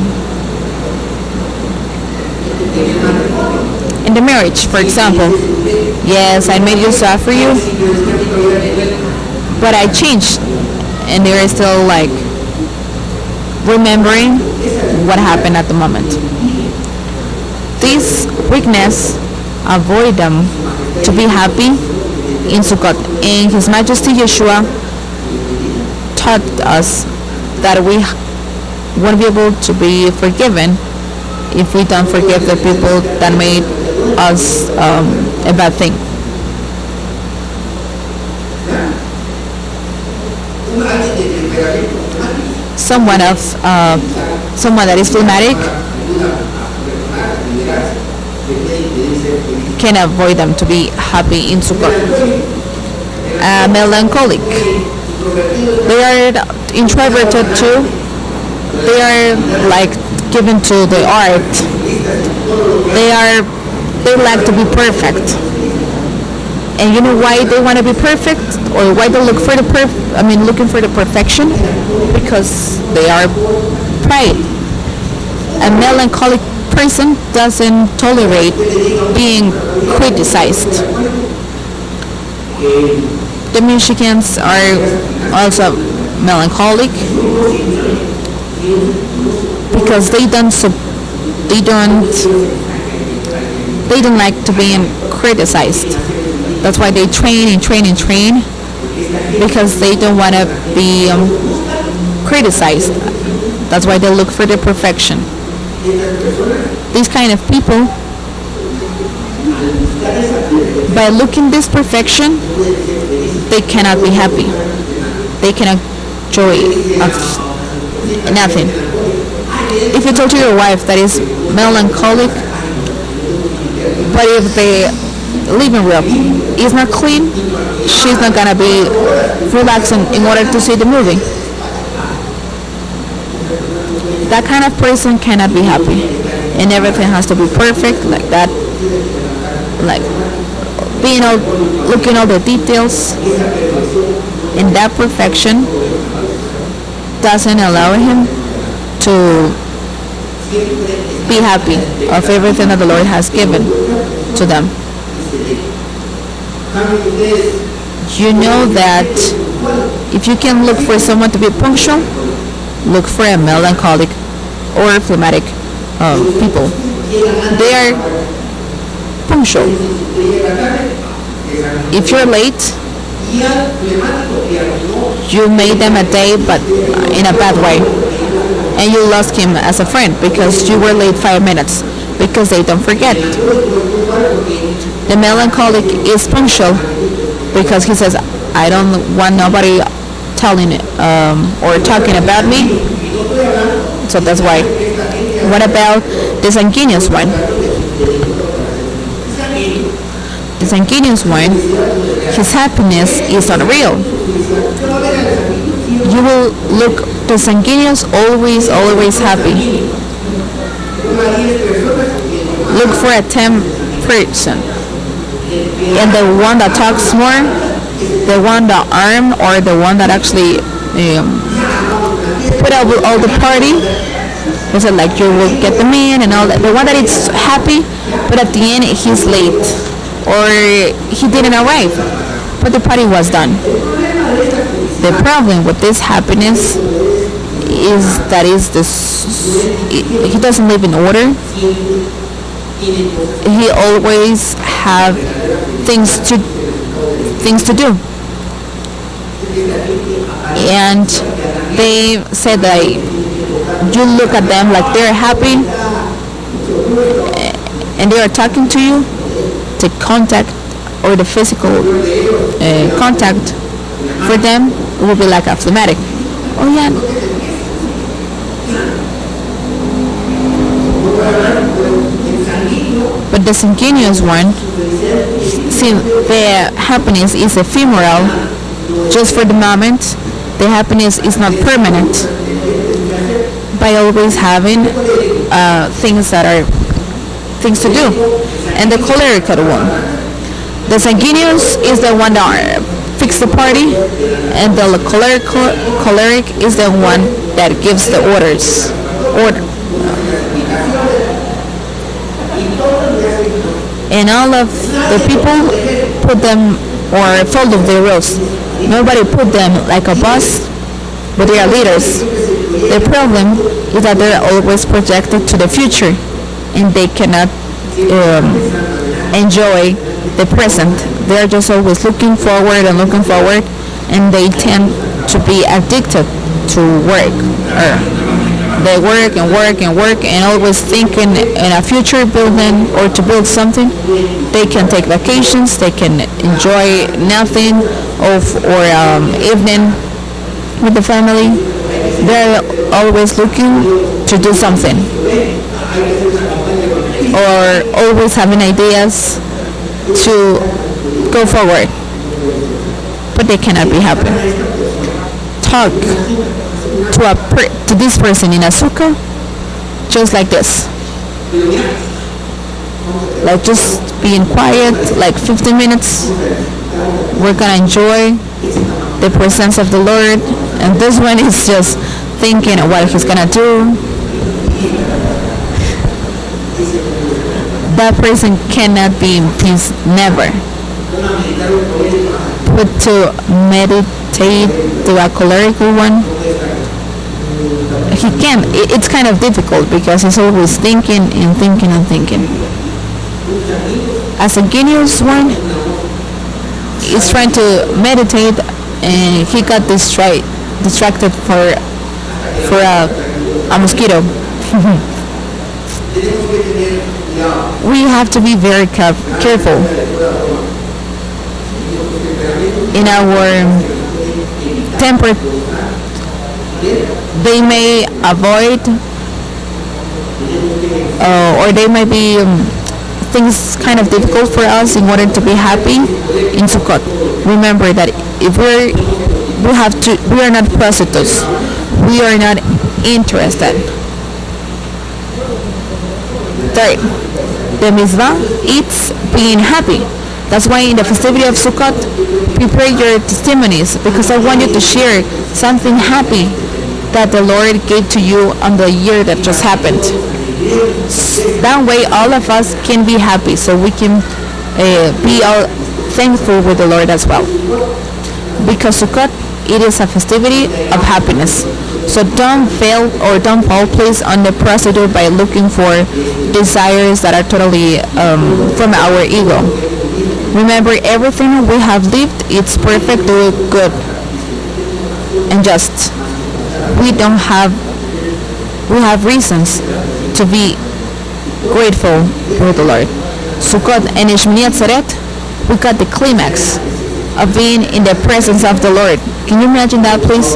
In the marriage, for example, yes, I made you suffer you, but I changed, and they're still like remembering what happened at the moment. This weakness avoid them to be happy in Sukkot. And His Majesty Yeshua taught us that we won't be able to be forgiven if we don't forgive the people that made us a bad thing. Someone that is phlegmatic can avoid them to be happy in Sukkot. Melancholic. They are introverted too. They are like given to the art. They like to be perfect. And you know why they want to be perfect, or why they look for looking for the perfection? Because they are pride. A melancholic person doesn't tolerate being criticized. The Mexicans are also melancholic because they don't like to be criticized. That's why they train and train and train, because they don't want to be criticized. That's why they look for the perfection. These kind of people, by looking this perfection, they cannot be happy. They cannot enjoy nothing. If you talk to your wife that is melancholic, but if the living room is not clean, she's not gonna be relaxing in order to see the movie. That kind of person cannot be happy, and everything has to be perfect like that, like looking all the details, and that perfection doesn't allow him to be happy of everything that the Lord has given to them. You know that if you can look for someone to be punctual, look for a melancholic or phlegmatic people. They are punctual. If you're late, you made them a day, but in a bad way, and you lost him as a friend because you were late 5 minutes. Because they don't forget. The melancholic is punctual because he says, I don't want nobody telling or talking about me. So that's why. What about the sanguineous one? The sanguineous one, his happiness is unreal. You will look the sanguineous always, always happy. Look for a 10 person. And the one that talks more, the one that arm, or the one that actually put up all the party. Is it like you will get the man and all that? The one that is happy, but at the end he's late or he didn't arrive, but the party was done. The problem with this happiness is that is this he doesn't live in order. He always have things to do, and they said that you look at them like they're happy and they are talking to you. The contact or the physical contact for them will be like a phlegmatic. Oh yeah. But the sanguineous one, see, their happiness is ephemeral, just for the moment. The happiness is not permanent. By always having things that are things to do. And the cholerical one. The sanguineous is the one that fix the party, and the choleric is the one that gives the orders. And all of the people put them or follow their rules. Nobody put them like a boss, but they are leaders. The problem is that they're always projected to the future, and they cannot enjoy the present. They're just always looking forward, and they tend to be addicted to work. They work and always thinking in a future building or to build something. They can take vacations, they can enjoy nothing or evening with the family. They're always looking to do something or always having ideas to go forward, but they cannot be happy. Talk to this person in a sukkah just like this, like just being quiet, like 15 minutes. We're gonna enjoy the presence of the Lord, and this one is just thinking of what he's gonna do. That person cannot be in peace, never. But to meditate to a cholerical one, he can. It's kind of difficult because he's always thinking. A sanguineous one is trying to meditate, and he got distracted for a mosquito. We have to be very careful in our temper. They may avoid or they may be things kind of difficult for us in order to be happy in Sukkot. Remember that if we are not prostitutes, we are not interested. Third, the mitzvah, it's being happy. That's why in the festivity of Sukkot, prepare your testimonies, because I want you to share something happy that the Lord gave to you on the year that just happened. That way all of us can be happy, so we can be all thankful with the Lord as well. Because Sukkot it is a festivity of happiness. So don't fail or don't fall please on the procedure by looking for desires that are totally from our ego. Remember, everything we have lived, it's perfectly good and just. We don't have we have reasons to be grateful for the Lord. Sukkot and Shmini Atzeret, we got the climax of being in the presence of the Lord. Can you imagine that, please?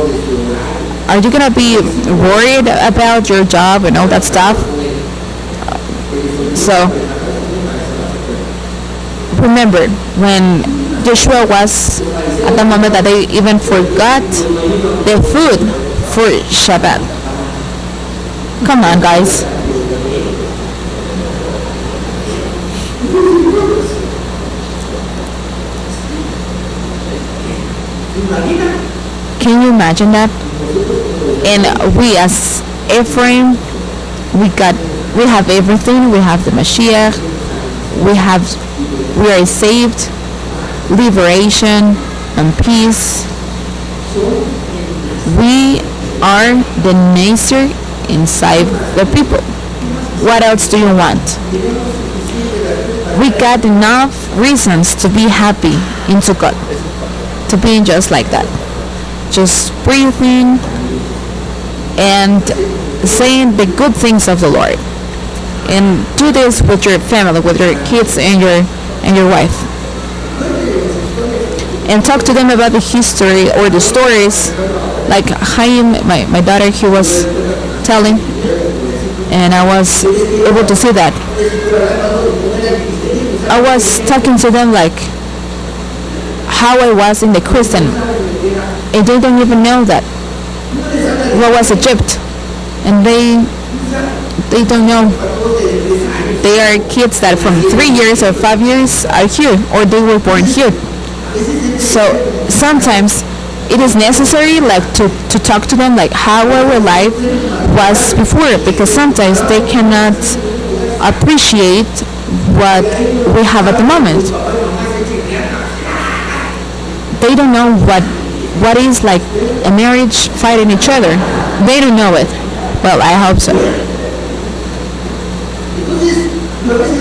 Are you gonna be worried about your job and all that stuff? So remember when Joshua was at the moment that they even forgot the food for Shabbat. Come on, guys. Can you imagine that? And we as Ephraim, we have everything. We have the Mashiach. We are saved, liberation and peace. We are the nature inside the people. What else do you want? We got enough reasons to be happy in Sukkot, to be just like that, just breathing and saying the good things of the Lord. And do this with your family, with your kids and your wife. And talk to them about the history or the stories. Like Chaim, my daughter, he was telling, and I was able to see that. I was talking to them like how I was in the Christian, and they don't even know that what was Egypt, and they don't know. They are kids that from 3 years or 5 years are here, or they were born here. So sometimes it is necessary like to talk to them like how our life was before, because sometimes they cannot appreciate what we have at the moment. They don't know what is like a marriage fighting each other. They don't know it. Well, I hope so.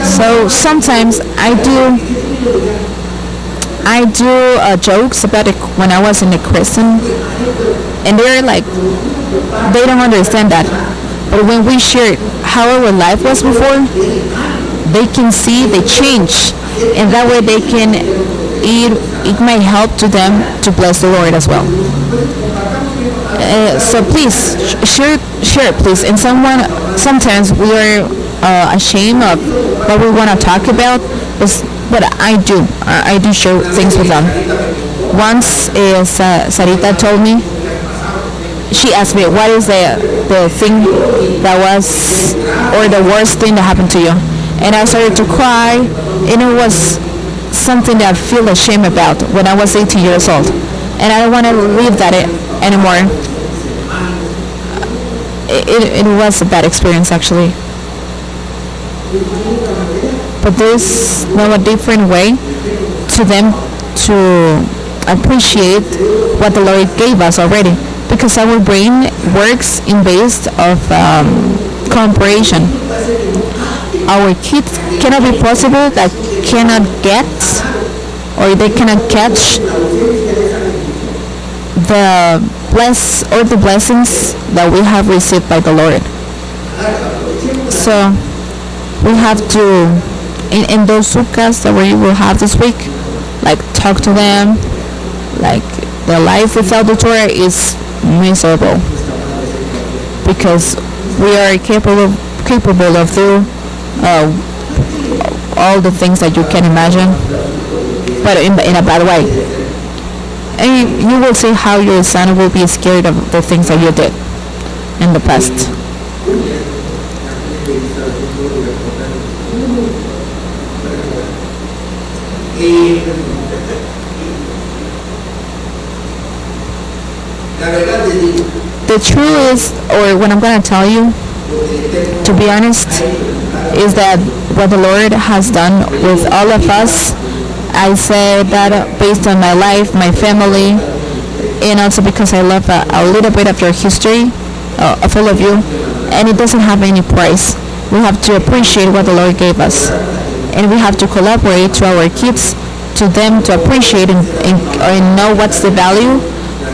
So sometimes I do jokes about it when I was in the Christian, and they're like, they don't understand that. But when we share how our life was before, they can see the change, and that way they can it might help to them to bless the Lord as well. So please share please. And sometimes we are ashamed of what we want to talk about, but I do share things with them. Once Sarita told me, she asked me, what is the thing that was, or the worst thing that happened to you? And I started to cry, and it was something that I feel ashamed about when I was 18 years old. And I don't want to live that anymore. It was a bad experience, actually. But there's now a different way to them to appreciate what the Lord gave us already, because our brain works in base of comparison. Our kids cannot be possible that cannot get, or they cannot catch the blessings that we have received by the Lord. So we have to, in those sukkahs that we will have this week, like talk to them, like the life without the Torah is miserable, because we are capable of doing all the things that you can imagine, but in a bad way. And you will see how your son will be scared of the things that you did in the past. The truth is, or what I'm going to tell you, to be honest, is that what the Lord has done with all of us, I say that based on my life, my family, and also because I love a little bit of your history, of all of you, and it doesn't have any price. We have to appreciate what the Lord gave us, and we have to collaborate to our kids, to them to appreciate and know what's the value.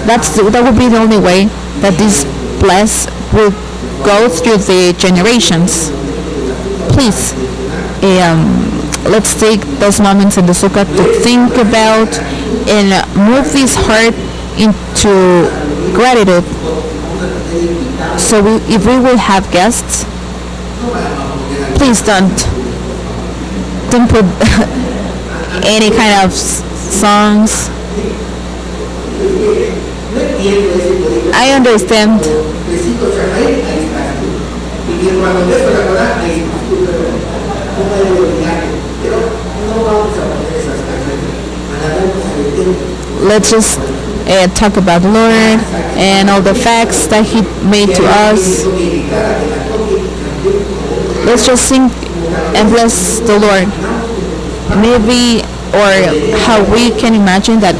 That would be the only way that this bless will go through the generations. Please, let's take those moments in the sukkah to think about and move this heart into gratitude. So if we will have guests, please don't put any kind of songs. I understand. Let's just talk about the Lord and all the facts that He made to us. Let's just sing and bless the Lord. Maybe, or how we can imagine that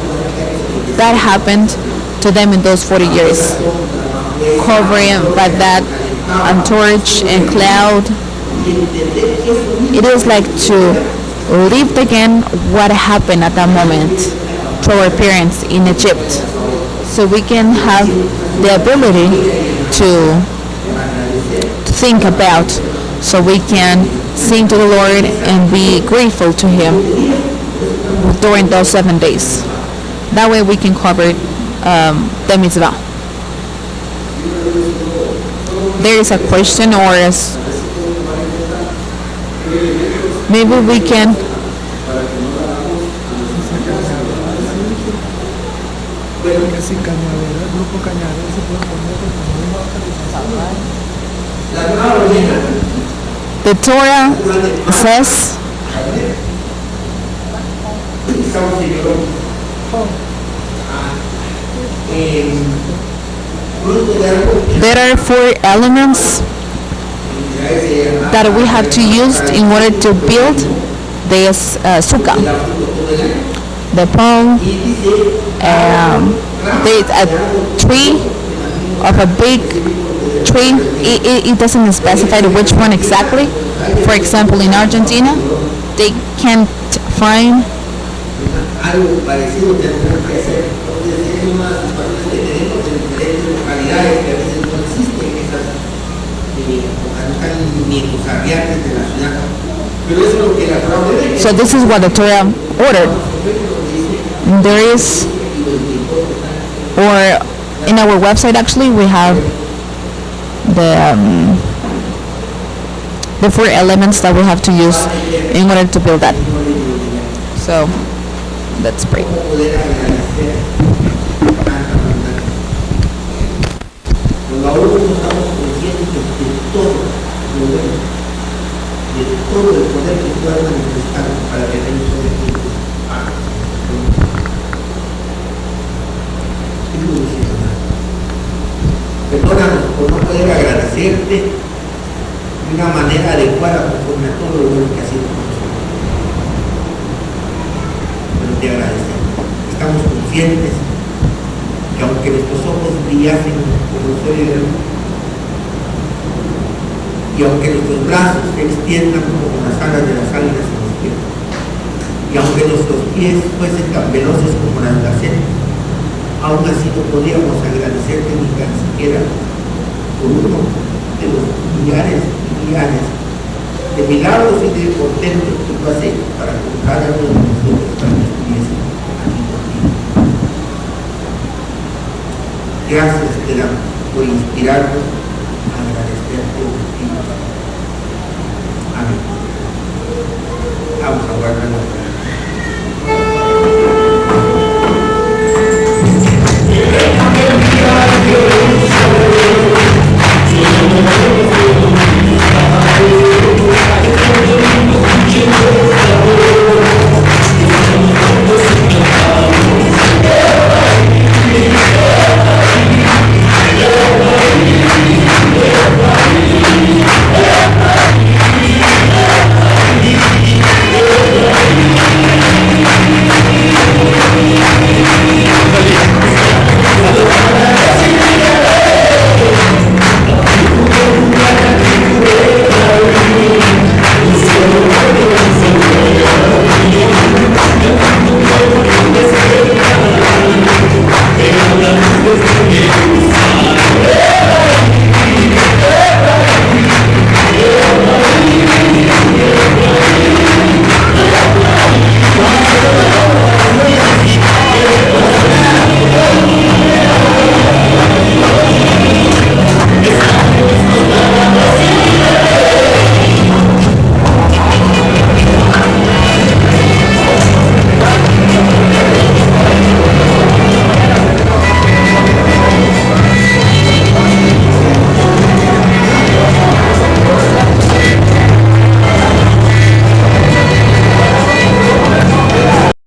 happened to them in those 40 years, covering by that torch and cloud. It is like to live again what happened at that moment to our parents in Egypt, so we can have the ability to think about, so we can sing to the Lord and be grateful to Him during those 7 days. That way we can cover the mitzvah. There is a question, or maybe we can. The Torah says there are 4 elements that we have to use in order to build the sukkah. The palm, a tree of a big tree. It doesn't specify which one exactly. For example, in Argentina, they can't find algo parecido tendrán que hacer, porque hay unas situaciones que tenemos en diferentes localidades que a veces no existen esas, están ni en los arriates de la ciudad. Pero eso es lo que la Torah. So this is what the Torah ordered. There is, or in our website actually, we have the 4 elements that we have to use in order to build that. So let's pray. Perdónanos por no poder agradecerte de una manera adecuada conforme a todo lo bueno que has hecho con nosotros. Pero te agradecemos. Estamos conscientes que aunque nuestros ojos brillasen como el sol y la luz, y aunque nuestros brazos se extiendan como las alas de las águilas en los cielos, y aunque nuestros pies fuesen tan veloces como las gacelas, aún así no podíamos agradecerte ni tan siquiera por uno de los millares y millares de milagros y de portentos que tú has hecho para que cada uno de nosotros también estuviese aquí contigo. Gracias te damos por inspirarnos a agradecerte contigo. Amén. Vamos a guardar la